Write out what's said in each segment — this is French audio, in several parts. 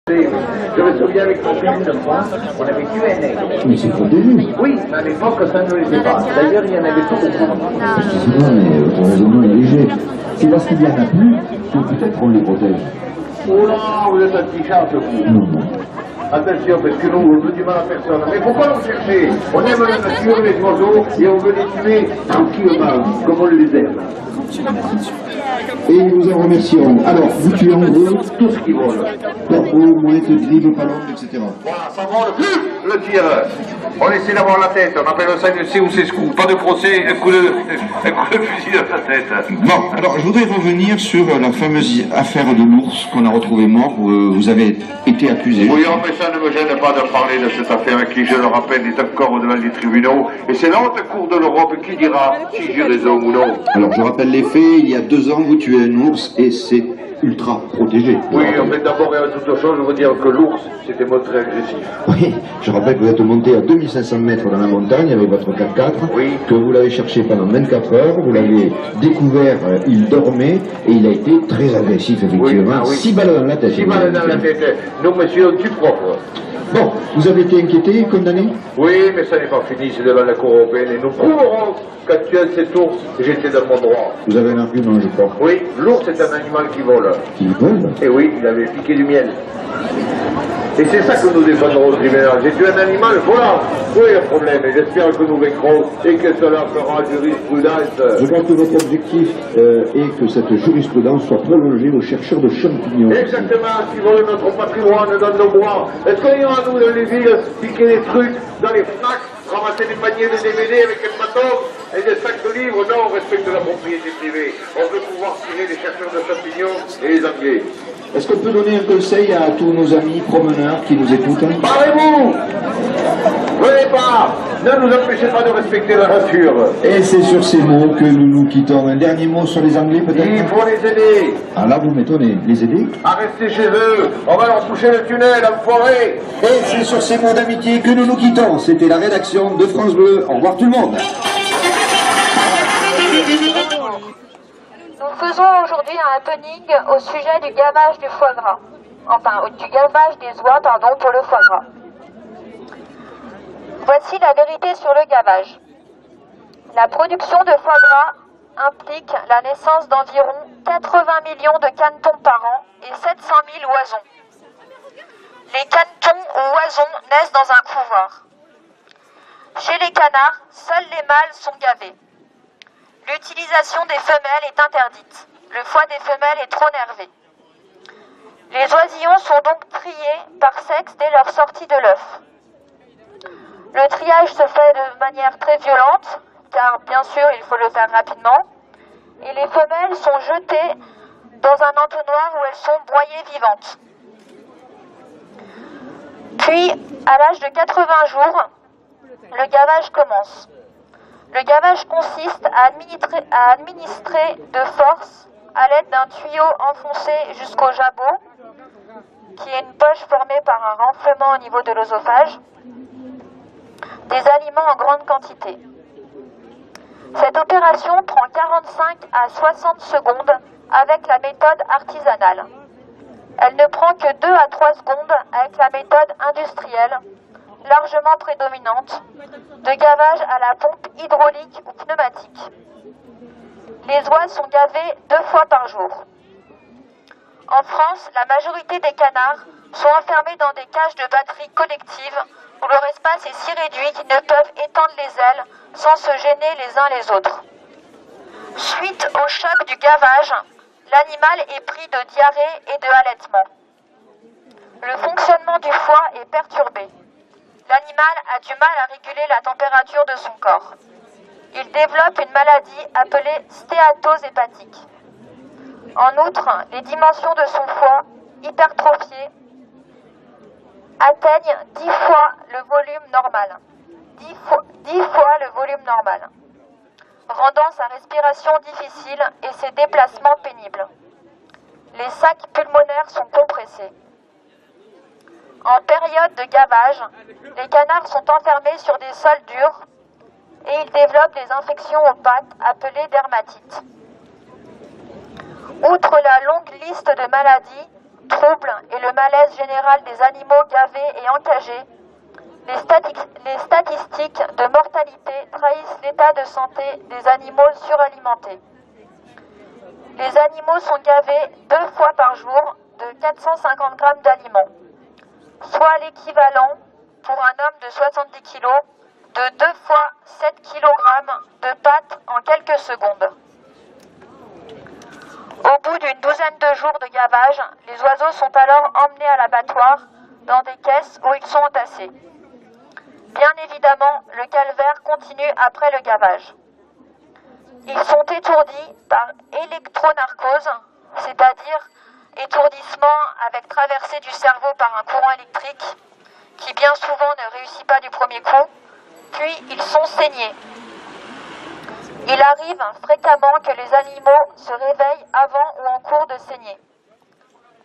Je me souviens avec mon fils de France, on avait tué un aigle. Mais c'est au début. Oui, mais à l'époque, ça ne l'était pas. D'ailleurs, il y en avait pas beaucoup. Excusez-moi, mais votre raisonnement est léger. C'est parce qu'il y en a plus que peut-être on les protège. Oh là, vous êtes un petit chat, vous. Non, non. Attention, parce que nous, on ne veut du mal à personne. Mais pourquoi nous chercher? On aime la nature et les oiseaux, et on veut les tuer tranquillement, comme on les aime. Et nous en remercions. Alors, vous tuez en gros Tout ce qui vole. corbeaux, mouettes, grilles, palombes, etc. Voilà, ça vole plus le tir. On essaie d'avoir la tête, on appelle ça une C ou C scoop. Pas de procès, un coup de fusil dans la tête. Bon, alors je voudrais revenir sur la fameuse affaire de l'ours qu'on a retrouvé mort, où vous avez été accusé. Oui, mais ça ne me gêne pas de parler de cette affaire qui, je le rappelle, est encore devant les tribunaux. Et c'est la haute cour de l'Europe qui dira si j'ai raison ou non. Alors je rappelle les faits, il y a 2 ans vous tuez un ours et c'est ultra protégé. Oui, en fait, d'abord et avant toute chose, je veux dire que l'ours s'était montré agressif. Oui, je rappelle que vous êtes monté à 2500 mètres dans la montagne avec votre 4x4, Oui. que vous l'avez cherché pendant 24 heures, vous l'avez découvert, il dormait, et il a été très agressif, effectivement. Ah oui. 6 balles dans la tête. 6 balles dans la tête. Nous, monsieur, on tue propre. Bon, vous avez été inquiété, condamné? Oui, mais ça n'est pas fini, c'est devant la Cour européenne. Et nous prouverons qu'en tuant cet ours, j'étais dans mon droit. Vous avez un argument, je crois. Oui, l'ours est un animal qui vole. Qui vole? Et oui, il avait piqué du miel. Et c'est ça que nous défendrons au tribunal. J'ai tué un animal, voilà. Oui, le problème. Et j'espère que nous vaincrons et que cela fera jurisprudence. Je crois que votre objectif est que cette jurisprudence soit prolongée aux chercheurs de champignons. Exactement, qui volent notre patrimoine dans nos bois. Est-ce qu'on ira, nous, dans les villes, piquer des trucs dans les flaques, ramasser des paniers de DVD avec un bâton et des sacs de livres? Non, on respecte la propriété privée. On veut pouvoir tirer les chercheurs de champignons et les Anglais. Est-ce qu'on peut donner un conseil à tous nos amis promeneurs qui nous écoutent? Parlez-vous! Venez pas! Ne nous empêchez pas de respecter la nature. Et c'est sur ces mots que nous nous quittons. Un dernier mot sur les Anglais, peut-être? Il faut les aider. Ah là, vous m'étonnez. Les aider? À rester chez eux. On va leur toucher le tunnel, enfoiré. Et c'est sur ces mots d'amitié que nous nous quittons. C'était la rédaction de France Bleu. Au revoir tout le monde. Nous faisons aujourd'hui un happening au sujet du gavage du foie gras. Enfin, du gavage des oies, pardon, pour le foie gras. Voici la vérité sur le gavage. La production de foie gras implique la naissance d'environ 80 millions de canetons par an et 700 000 oisons. Les canetons ou oisons naissent dans un couvoir. Chez les canards, seuls les mâles sont gavés. L'utilisation des femelles est interdite. Le foie des femelles est trop nervé. Les oisillons sont donc triés par sexe dès leur sortie de l'œuf. Le triage se fait de manière très violente, car bien sûr il faut le faire rapidement, et les femelles sont jetées dans un entonnoir où elles sont broyées vivantes. Puis, à l'âge de 80 jours, le gavage commence. Le gavage consiste à administrer de force à l'aide d'un tuyau enfoncé jusqu'au jabot, qui est une poche formée par un renflement au niveau de l'œsophage, des aliments en grande quantité. Cette opération prend 45 à 60 secondes avec la méthode artisanale. Elle ne prend que 2 à 3 secondes avec la méthode industrielle, largement prédominante, de gavage à la pompe hydraulique ou pneumatique. Les oies sont gavées 2 fois par jour. En France, la majorité des canards sont enfermés dans des cages de batterie collectives où leur espace est si réduit qu'ils ne peuvent étendre les ailes sans se gêner les uns les autres. Suite au choc du gavage, l'animal est pris de diarrhée et de halètement. Le fonctionnement du foie est perturbé. L'animal a du mal à réguler la température de son corps. Il développe une maladie appelée stéatose hépatique. En outre, les dimensions de son foie, hypertrophiées, atteignent 10 fois le volume normal. 10 fois le volume normal, rendant sa respiration difficile et ses déplacements pénibles. Les sacs pulmonaires sont compressés. En période de gavage, les canards sont enfermés sur des sols durs et ils développent des infections aux pattes appelées dermatites. Outre la longue liste de maladies, trouble et le malaise général des animaux gavés et encagés, les statistiques de mortalité trahissent l'état de santé des animaux suralimentés. Les animaux sont gavés 2 fois par jour de 450 grammes d'aliments, soit l'équivalent pour un homme de 70 kg de 2 fois 7 kg de pâtes en quelques secondes. Au bout d'une douzaine de jours de gavage, les oiseaux sont alors emmenés à l'abattoir dans des caisses où ils sont entassés. Bien évidemment, le calvaire continue après le gavage. Ils sont étourdis par électronarcose, c'est-à-dire étourdissement avec traversée du cerveau par un courant électrique qui bien souvent ne réussit pas du premier coup, puis ils sont saignés. Il arrive fréquemment que les animaux se réveillent avant ou en cours de saignée.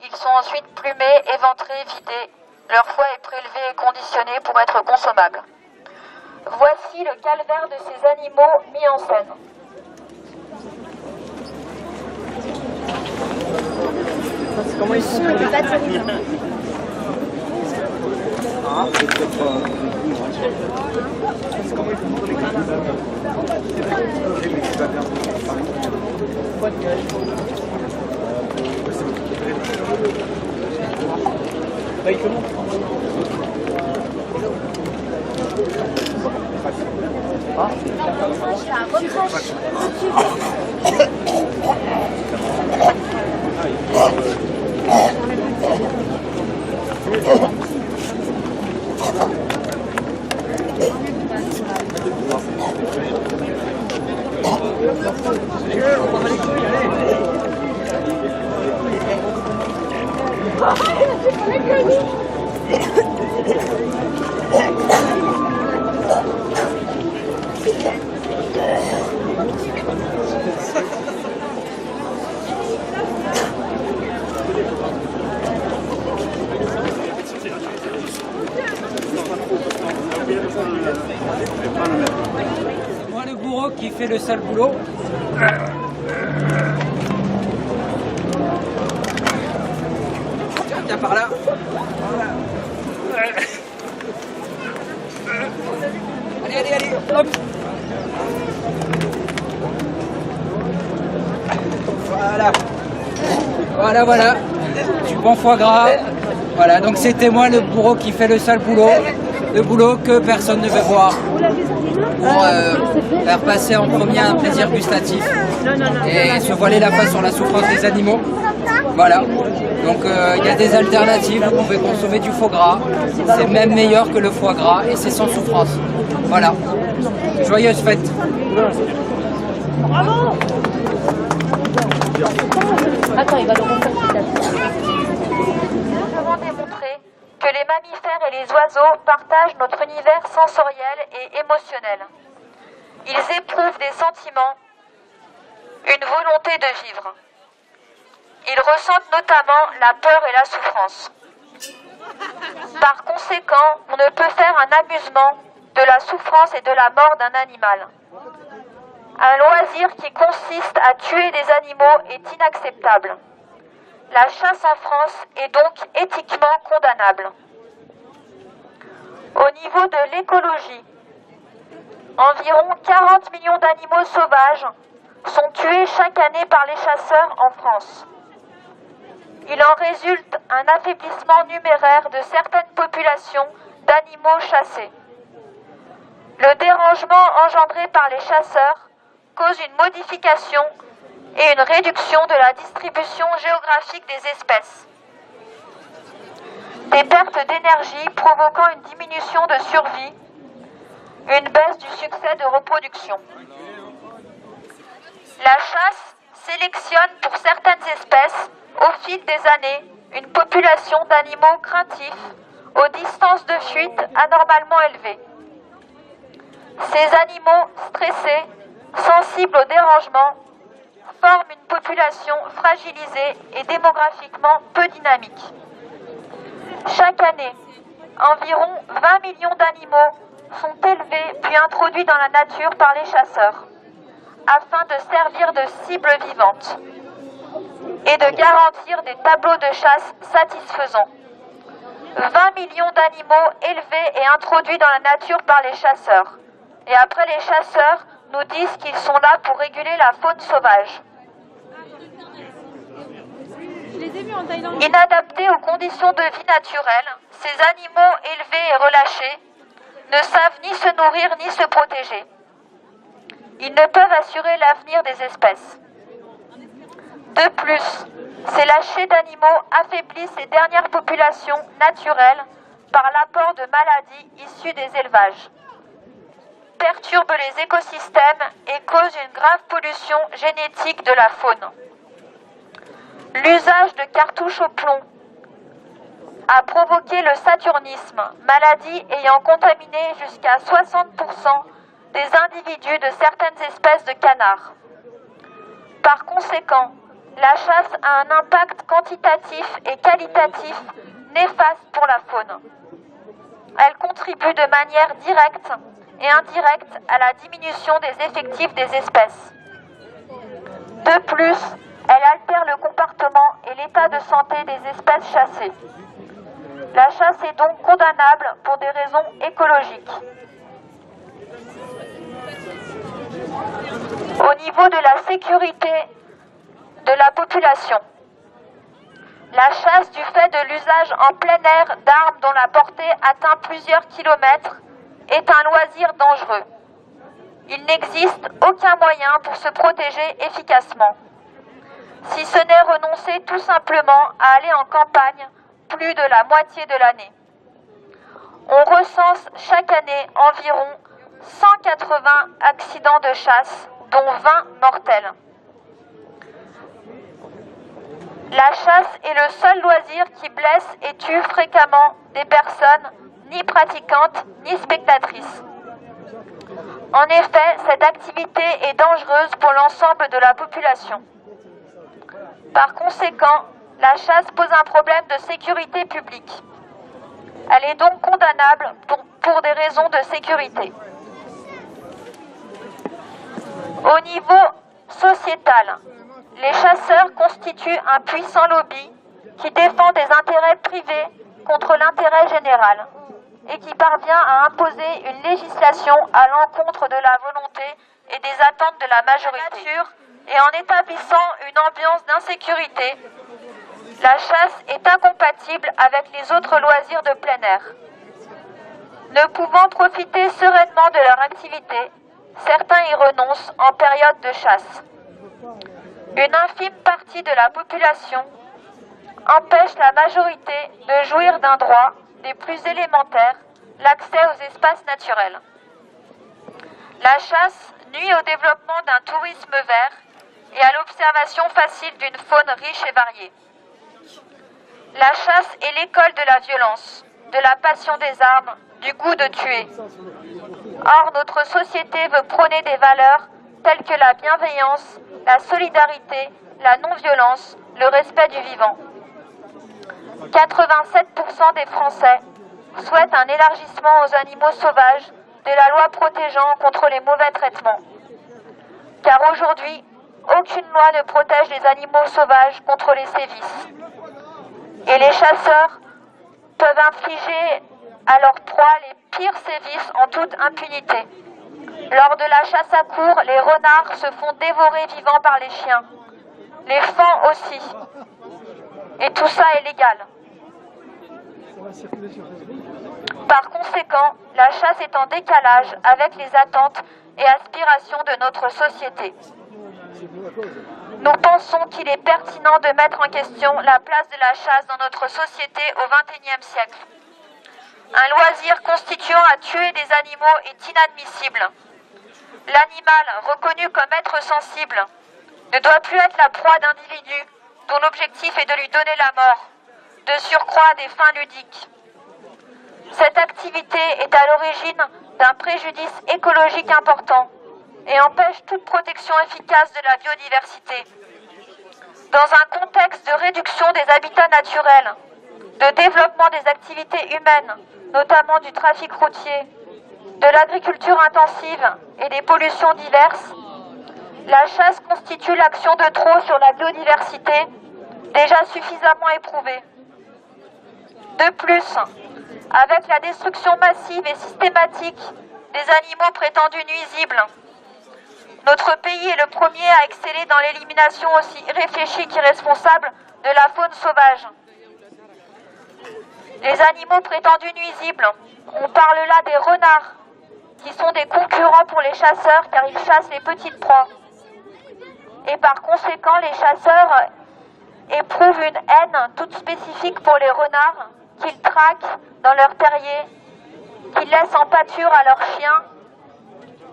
Ils sont ensuite plumés, éventrés, vidés. Leur foie est prélevé et conditionné pour être consommable. Voici le calvaire de ces animaux mis en scène. Comment ils sont les pattes, Moi le bourreau qui fait le sale boulot. Tiens par là. Allez, hop. Voilà. Du bon foie gras. Voilà, donc c'était moi le bourreau qui fait le sale boulot. Le boulot que personne ne veut voir. Pour faire passer en premier un plaisir gustatif et se voiler la face sur la souffrance des animaux. Voilà, donc il y a des alternatives, vous pouvez consommer du faux gras, c'est même meilleur que le foie gras et c'est sans souffrance. Voilà, joyeuse fête. Bravo. Attends, il va le refaire. Nous avons démontré que les mammifères et les oiseaux partagent notre univers sensoriel et émotionnel. Ils éprouvent des sentiments, une volonté de vivre. Ils ressentent notamment la peur et la souffrance. Par conséquent, on ne peut faire un amusement de la souffrance et de la mort d'un animal. Un loisir qui consiste à tuer des animaux est inacceptable. La chasse en France est donc éthiquement condamnable. Au niveau de l'écologie, environ 40 millions d'animaux sauvages sont tués chaque année par les chasseurs en France. Il en résulte un affaiblissement numéraire de certaines populations d'animaux chassés. Le dérangement engendré par les chasseurs cause une modification et une réduction de la distribution géographique des espèces. Des pertes d'énergie provoquant une diminution de survie, une baisse du succès de reproduction. La chasse sélectionne pour certaines espèces, au fil des années, une population d'animaux craintifs aux distances de fuite anormalement élevées. Ces animaux stressés, sensibles au dérangement, forment une population fragilisée et démographiquement peu dynamique. Chaque année, environ 20 millions d'animaux sont élevés puis introduits dans la nature par les chasseurs, afin de servir de cibles vivantes. et de garantir des tableaux de chasse satisfaisants. 20 millions d'animaux élevés et introduits dans la nature par les chasseurs. Et après, les chasseurs nous disent qu'ils sont là pour réguler la faune sauvage. Inadaptés aux conditions de vie naturelles, ces animaux élevés et relâchés ne savent ni se nourrir ni se protéger. Ils ne peuvent assurer l'avenir des espèces. De plus, ces lâchers d'animaux affaiblissent ces dernières populations naturelles par l'apport de maladies issues des élevages, perturbent les écosystèmes et causent une grave pollution génétique de la faune. L'usage de cartouches au plomb a provoqué le saturnisme, maladie ayant contaminé jusqu'à 60% des individus de certaines espèces de canards. Par conséquent, la chasse a un impact quantitatif et qualitatif néfaste pour la faune. Elle contribue de manière directe et indirecte à la diminution des effectifs des espèces. De plus, elle altère le comportement et l'état de santé des espèces chassées. La chasse est donc condamnable pour des raisons écologiques. Au niveau de la sécurité de la population, la chasse du fait de l'usage en plein air d'armes dont la portée atteint plusieurs kilomètres est un loisir dangereux. Il n'existe aucun moyen pour se protéger efficacement, si ce n'est renoncer tout simplement à aller en campagne plus de la moitié de l'année. On recense chaque année environ 180 accidents de chasse, dont 20 mortels. La chasse est le seul loisir qui blesse et tue fréquemment des personnes ni pratiquantes ni spectatrices. En effet, cette activité est dangereuse pour l'ensemble de la population. Par conséquent, la chasse pose un problème de sécurité publique. Elle est donc condamnable pour des raisons de sécurité. Au niveau sociétal, les chasseurs constituent un puissant lobby qui défend des intérêts privés contre l'intérêt général et qui parvient à imposer une législation à l'encontre de la volonté et des attentes de la majorité. Et en établissant une ambiance d'insécurité, la chasse est incompatible avec les autres loisirs de plein air. Ne pouvant profiter sereinement de leur activité, certains y renoncent en période de chasse. Une infime partie de la population empêche la majorité de jouir d'un droit des plus élémentaires, l'accès aux espaces naturels. La chasse nuit au développement d'un tourisme vert et à l'observation facile d'une faune riche et variée. La chasse est l'école de la violence, de la passion des armes, du goût de tuer. Or, notre société veut prôner des valeurs telles que la bienveillance, la solidarité, la non-violence, le respect du vivant. 87% des Français souhaitent un élargissement aux animaux sauvages de la loi protégeant contre les mauvais traitements. Car aujourd'hui, aucune loi ne protège les animaux sauvages contre les sévices. Et les chasseurs peuvent infliger à leur proie les pires sévices en toute impunité. Lors de la chasse à courre, les renards se font dévorer vivants par les chiens. Les fans aussi. Et tout ça est légal. Par conséquent, la chasse est en décalage avec les attentes et aspirations de notre société. Nous pensons qu'il est pertinent de mettre en question la place de la chasse dans notre société au XXIe siècle. Un loisir constituant à tuer des animaux est inadmissible. L'animal, reconnu comme être sensible, ne doit plus être la proie d'individus dont l'objectif est de lui donner la mort, de surcroît à des fins ludiques. Cette activité est à l'origine d'un préjudice écologique important et empêche toute protection efficace de la biodiversité. Dans un contexte de réduction des habitats naturels, de développement des activités humaines, notamment du trafic routier, de l'agriculture intensive et des pollutions diverses, la chasse constitue l'action de trop sur la biodiversité déjà suffisamment éprouvée. De plus, avec la destruction massive et systématique des animaux prétendus nuisibles, notre pays est le premier à exceller dans l'élimination aussi réfléchie qu'irresponsable de la faune sauvage. Les animaux prétendus nuisibles, on parle là des renards, qui sont des concurrents pour les chasseurs car ils chassent les petites proies. Et par conséquent, les chasseurs éprouvent une haine toute spécifique pour les renards qu'ils traquent dans leur terrier, qu'ils laissent en pâture à leurs chiens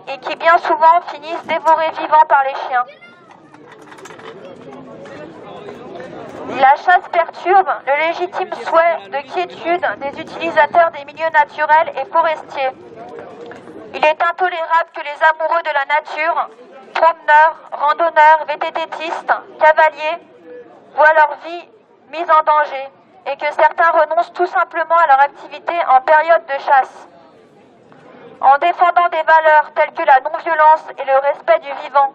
et qui bien souvent finissent dévorés vivants par les chiens. La chasse perturbe le légitime souhait de quiétude des utilisateurs des milieux naturels et forestiers. Il est intolérable que les amoureux de la nature, promeneurs, randonneurs, VTTistes, cavaliers, voient leur vie mise en danger et que certains renoncent tout simplement à leur activité en période de chasse. En défendant des valeurs telles que la non-violence et le respect du vivant,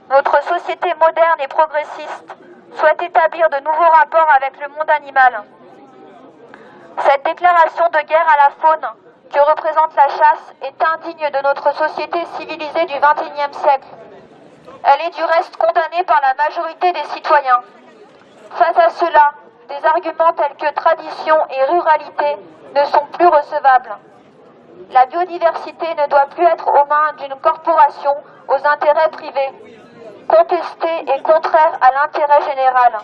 notre société moderne et progressiste souhaite établir de nouveaux rapports avec le monde animal. Cette déclaration de guerre à la faune que représente la chasse est indigne de notre société civilisée du XXIe siècle. Elle est du reste condamnée par la majorité des citoyens. Face à cela, des arguments tels que tradition et ruralité ne sont plus recevables. La biodiversité ne doit plus être aux mains d'une corporation aux intérêts privés. Contestée et contraire à l'intérêt général.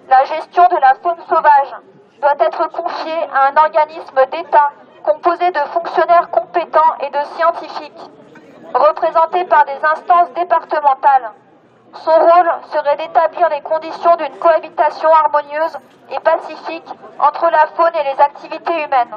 La gestion de la faune sauvage doit être confiée à un organisme d'État composé de fonctionnaires compétents et de scientifiques, représentés par des instances départementales. Son rôle serait d'établir les conditions d'une cohabitation harmonieuse et pacifique entre la faune et les activités humaines.